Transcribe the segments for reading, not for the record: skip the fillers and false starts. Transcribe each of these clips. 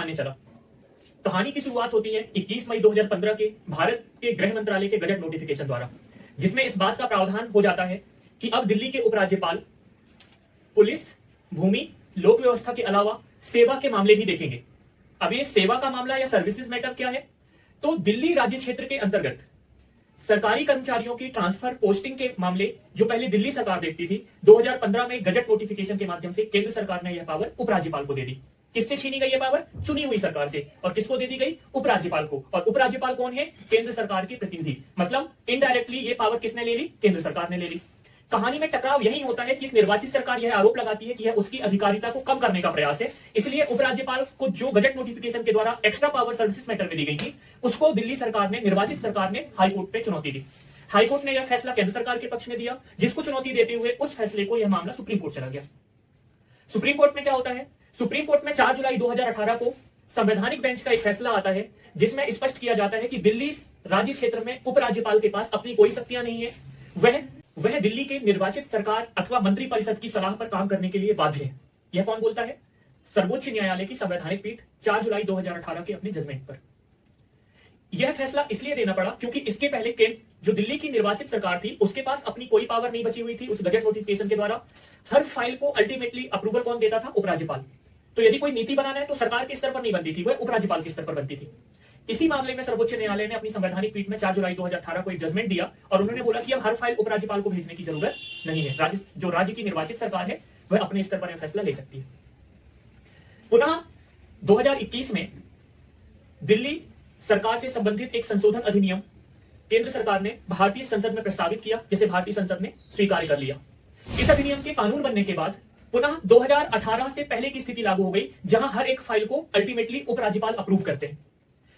सामान्य चला। कहानी की शुरुआत होती है 21 मई 2015 के भारत के गृह मंत्रालय के गजट नोटिफिकेशन द्वारा, जिसमें इस बात का प्रावधान हो जाता है कि अब दिल्ली के उपराज्यपाल पुलिस, भूमि, लोक व्यवस्था के अलावा सेवा के मामले भी देखेंगे। अब ये सेवा का मामला या सर्विसेज मैटर क्या है? तो दिल्ली राज्य क्षेत्र के अंतर्गत सरकारी कर्मचारियों की ट्रांसफर पोस्टिंग के मामले जो पहले दिल्ली सरकार देखती थी, 2015 में गजट नोटिफिकेशन के माध्यम से केंद्र सरकार ने यह पावर उपराज्यपाल को दे दी। किससे छीनी गई यह पावर? चुनी हुई सरकार से। और किसको दे दी गई? उपराज्यपाल को। और उपराज्यपाल कौन है? केंद्र सरकार के प्रतिनिधि। मतलब इनडायरेक्टली ये पावर किसने ले ली? केंद्र सरकार ने ले ली। कहानी में टकराव यही होता है कि एक निर्वाचित सरकार यह आरोप लगाती है कि यह उसकी अधिकारिता को कम करने का प्रयास है, इसलिए उपराज्यपाल को जो गजट नोटिफिकेशन के द्वारा एक्स्ट्रा पावर सर्विसेज मैटर में दी गई थी, उसको दिल्ली सरकार ने, निर्वाचित सरकार ने हाईकोर्ट पे चुनौती दी। हाईकोर्ट ने यह फैसला केंद्र सरकार के पक्ष में दिया, जिसको चुनौती देते हुए उस फैसले को यह मामला सुप्रीम कोर्ट चला गया। सुप्रीम कोर्ट में क्या होता है? सुप्रीम कोर्ट में 4 जुलाई 2018 को संवैधानिक बेंच का एक फैसला आता है, जिसमें स्पष्ट किया जाता है कि दिल्ली राज्य क्षेत्र में उपराज्यपाल के पास अपनी कोई शक्तियां नहीं है। वह दिल्ली के निर्वाचित सरकार अथवा मंत्री परिषद की सलाह पर काम करने के लिए बाध्य है। यह कौन बोलता है? सर्वोच्च न्यायालय की संवैधानिक पीठ 4 जुलाई 2018 के अपने जजमेंट पर। यह फैसला इसलिए देना पड़ा क्योंकि इसके पहले केंद्र, जो दिल्ली की निर्वाचित सरकार थी, उसके पास अपनी कोई पावर नहीं बची हुई थी। उस गजट नोटिफिकेशन के द्वारा हर फाइल को अल्टीमेटली अप्रूवल कौन देता था? उपराज्यपाल। तो यदि कोई नीति बनाना है तो सरकार के स्तर पर नहीं बनती थी, वह उपराज्यपाल के स्तर पर बनती थी। इसी मामले में सर्वोच्च न्यायालय ने अपनी संवैधानिक पीठ में 4 जुलाई 2018 को एक जजमेंट दिया और उन्होंने बोला कि अब हर फाइल उपराज्यपाल को भेजने की जरूरत नहीं है। जो राज्य की निर्वाचित सरकार है वह अपने स्तर पर यह फैसला ले सकती है। पुनः 2021 में दिल्ली सरकार से संबंधित एक संशोधन अधिनियम केंद्र सरकार ने भारतीय संसद में प्रस्तावित किया, जिसे भारतीय संसद ने स्वीकार कर लिया। इस अधिनियम के कानून बनने के बाद पुनः 2018 से पहले की स्थिति लागू हो गई, जहां हर एक फाइल को अल्टीमेटली उपराज्यपाल अप्रूव करते हैं।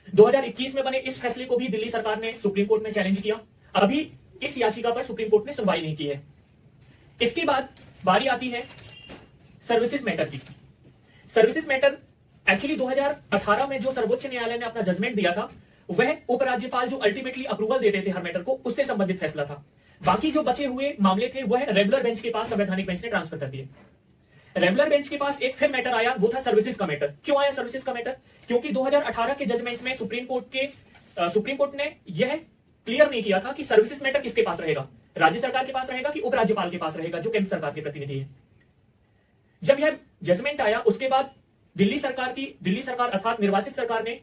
2021 में बने इस फैसले को भी दिल्ली सरकार ने सुप्रीम कोर्ट में चैलेंज किया। अभी इस याचिका पर सुप्रीम कोर्ट ने सुनवाई नहीं की है। इसके बाद बारी आती है सर्विसेज मैटर की। सर्विसेज मैटर एक्चुअली 2018 में जो सर्वोच्च न्यायालय ने अपना जजमेंट दिया था, वह उपराज्यपाल जो अल्टीमेटली अप्रूवल देते थे हर मैटर को, उससे संबंधित फैसला था। बाकी जो बचे हुए मामले थे वह रेगुलर बेंच के पास, संवैधानिक बेंच ने ट्रांसफर कर दिए। रेगुलर बेंच के पास एक फिर मैटर आया, वो था सर्विसेज का मैटर। क्यों आया सर्विसेज का मैटर? क्योंकि 2018 के जजमेंट में सुप्रीम कोर्ट ने यह क्लियर नहीं किया था कि सर्विसेज मैटर किसके पास रहेगा, राज्य सरकार के पास रहेगा कि उपराज्यपाल के पास रहेगा, जो केंद्र सरकार के प्रतिनिधि है। जब यह जजमेंट आया, उसके बाद दिल्ली सरकार अर्थात निर्वाचित सरकार ने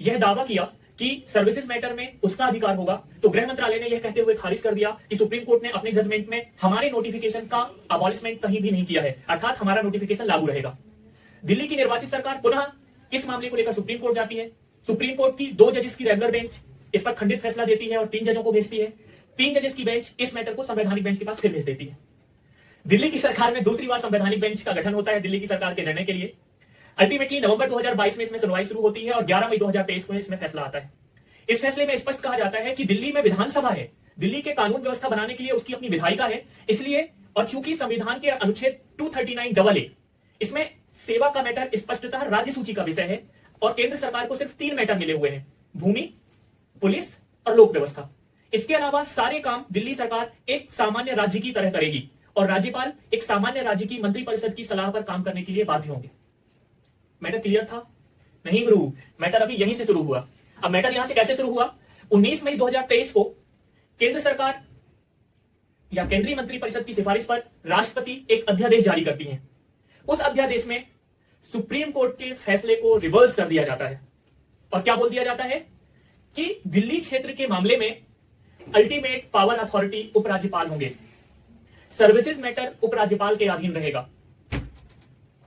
यह दावा किया कि सर्विसेज मैटर में उसका अधिकार होगा, तो गृह मंत्रालय ने यह कहते हुए खारिज कर दिया कि सुप्रीम कोर्ट ने अपने जजमेंट में हमारे नोटिफिकेशन का अबॉलिशमेंट कहीं भी नहीं किया है, अर्थात हमारा नोटिफिकेशन लागू रहेगा। दिल्ली की निर्वाचित सरकार पुनः इस मामले को लेकर सुप्रीम कोर्ट जाती है। सुप्रीम कोर्ट की 2 जजेस की रेगुलर बेंच इस पर खंडित फैसला देती है और 3 जजों को भेजती है। 3 जजेस की बेंच इस मैटर को संवैधानिक बेंच के पास फिर भेज देती है। दिल्ली की सरकार में दूसरी बार संवैधानिक बेंच का गठन होता है दिल्ली की सरकार के निर्णय के लिए। अल्टीमेटली नवंबर 2022 में इसमें सुनवाई शुरू होती है और 11 मई 2023 को इसमें फैसला आता है। इस फैसले में स्पष्ट कहा जाता है कि दिल्ली में विधानसभा है, दिल्ली के कानून व्यवस्था बनाने के लिए उसकी अपनी विधायिका है, इसलिए और चूंकि संविधान के अनुच्छेद 239AA इसमें सेवा का मैटर स्पष्टतः राज्य सूची का विषय है और केंद्र सरकार को सिर्फ 3 मैटर मिले हुए हैं, भूमि, पुलिस और लोक व्यवस्था। इसके अलावा सारे काम दिल्ली सरकार एक सामान्य राज्य की तरह करेगी और राज्यपाल एक सामान्य राज्य की मंत्री परिषद की सलाह पर काम करने के लिए बाध्य होंगे। मैटर क्लियर था? नहीं गुरु, मैटर अभी यहीं से शुरू हुआ। अब मैटर यहां से कैसे शुरू हुआ? 19 मई 2023 को केंद्र सरकार या केंद्रीय मंत्री परिषद की सिफारिश पर राष्ट्रपति एक अध्यादेश जारी करती है। उस अध्यादेश में सुप्रीम कोर्ट के फैसले को रिवर्स कर दिया जाता है और क्या बोल दिया जाता है कि दिल्ली क्षेत्र के मामले में अल्टीमेट पावर अथॉरिटी उपराज्यपाल होंगे, सर्विसेज मैटर उपराज्यपाल के अधीन रहेगा।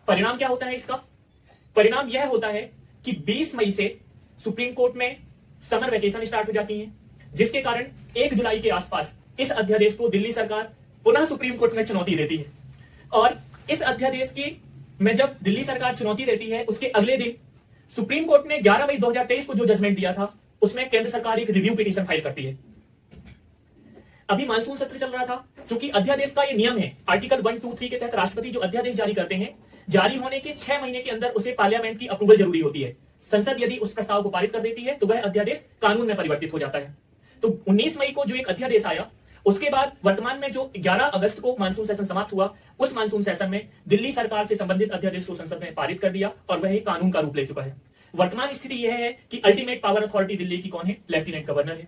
परिणाम क्या होता है इसका? परिणाम यह होता है कि 20 मई से सुप्रीम कोर्ट में समर वैकेशन स्टार्ट हो जाती है, जिसके कारण 1 जुलाई के आसपास इस अध्यादेश को दिल्ली सरकार पुनः सुप्रीम कोर्ट में चुनौती देती है। और इस अध्यादेश की में जब दिल्ली सरकार चुनौती देती है, उसके अगले दिन सुप्रीम कोर्ट ने 11 मई 2023 को जो जजमेंट दिया था, उसमें केंद्र सरकार एक रिव्यू पिटीशन फाइल करती है। अभी मानसून सत्र चल रहा था, क्योंकि अध्यादेश का ये नियम है, आर्टिकल 123 के तहत राष्ट्रपति जो अध्यादेश जारी करते हैं, जारी होने के 6 महीने के अंदर उसे पार्लियामेंट की अप्रूवल जरूरी होती है। संसद यदि उस प्रस्ताव को पारित कर देती है तो वह अध्यादेश कानून में परिवर्तित हो जाता है। तो 19 मई को जो एक अध्यादेश आया, उसके बाद वर्तमान में जो 11 अगस्त को मानसून सेशन समाप्त हुआ, उस मानसून सेशन में दिल्ली सरकार से संबंधित अध्यादेश को संसद में पारित कर दिया और वह एक कानून का रूप ले चुका है। वर्तमान स्थिति यह है कि अल्टीमेट पावर अथॉरिटी दिल्ली की कौन है? लेफ्टिनेंट गवर्नर है।